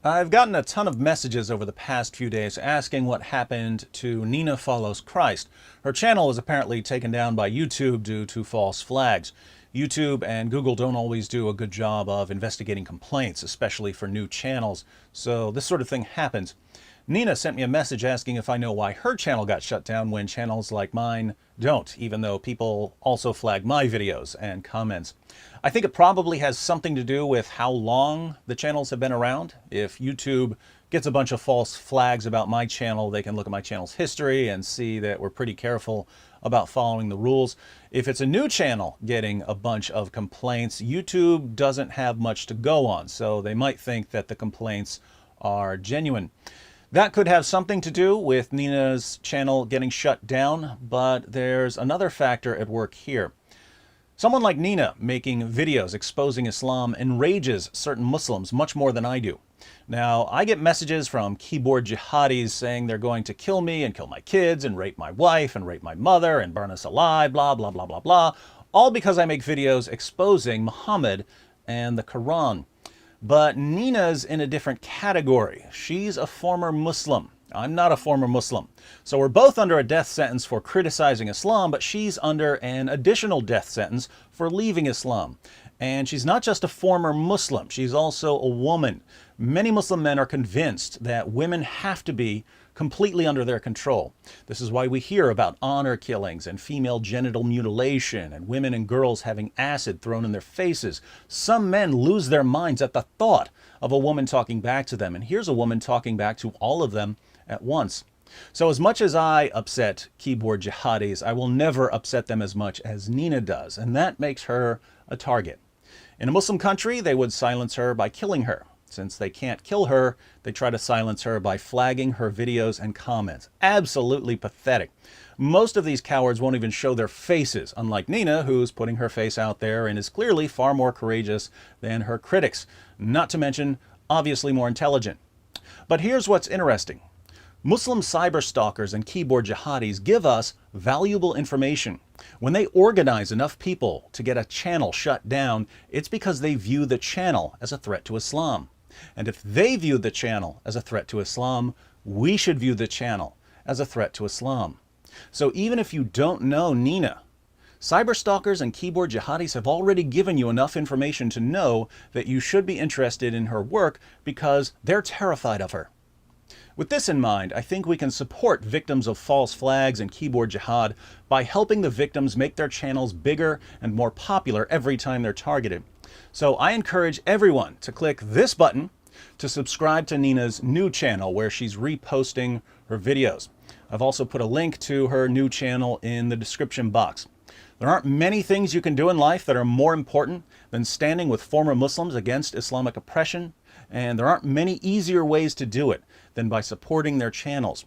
I've gotten a ton of messages over the past few days asking what happened to Nina Follows Christ. Her channel was apparently taken down by YouTube due to false flags. YouTube and Google don't always do a good job of investigating complaints, especially for new channels, so this sort of thing happens. Nina sent me a message asking if I know why her channel got shut down when channels like mine don't, even though people also flag my videos and comments. I think it probably has something to do with how long the channels have been around. If YouTube gets a bunch of false flags about my channel, they can look at my channel's history and see that we're pretty careful about following the rules. If it's a new channel getting a bunch of complaints, YouTube doesn't have much to go on, so they might think that the complaints are genuine. That could have something to do with Nina's channel getting shut down, but there's another factor at work here. Someone like Nina making videos exposing Islam enrages certain Muslims much more than I do. Now, I get messages from keyboard jihadis saying they're going to kill me and kill my kids and rape my wife and rape my mother and burn us alive, blah, blah, blah, blah, blah, all because I make videos exposing Muhammad and the Quran. But Nina's in a different category. She's a former Muslim. I'm not a former Muslim. So we're both under a death sentence for criticizing Islam, but she's under an additional death sentence for leaving Islam. And she's not just a former Muslim, she's also a woman. Many Muslim men are convinced that women have to be completely under their control. This is why we hear about honor killings and female genital mutilation and women and girls having acid thrown in their faces. Some men lose their minds at the thought of a woman talking back to them, and here's a woman talking back to all of them at once. So as much as I upset keyboard jihadis, I will never upset them as much as Nina does, and that makes her a target. In a Muslim country, they would silence her by killing her. Since they can't kill her, they try to silence her by flagging her videos and comments. Absolutely pathetic. Most of these cowards won't even show their faces, unlike Nina, who's putting her face out there and is clearly far more courageous than her critics, not to mention obviously more intelligent. But here's what's interesting. Muslim cyberstalkers and keyboard jihadis give us valuable information. When they organize enough people to get a channel shut down, it's because they view the channel as a threat to Islam. And if they view the channel as a threat to Islam, we should view the channel as a threat to Islam. So even if you don't know Nina, cyberstalkers and keyboard jihadis have already given you enough information to know that you should be interested in her work because they're terrified of her. With this in mind, I think we can support victims of false flags and keyboard jihad by helping the victims make their channels bigger and more popular every time they're targeted. So I encourage everyone to click this button to subscribe to Nina's new channel where she's reposting her videos. I've also put a link to her new channel in the description box. There aren't many things you can do in life that are more important than standing with former Muslims against Islamic oppression, and there aren't many easier ways to do it than by supporting their channels.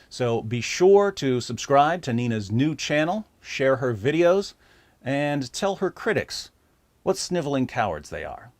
So be sure to subscribe to Nina's new channel, share her videos, and tell her critics what sniveling cowards they are.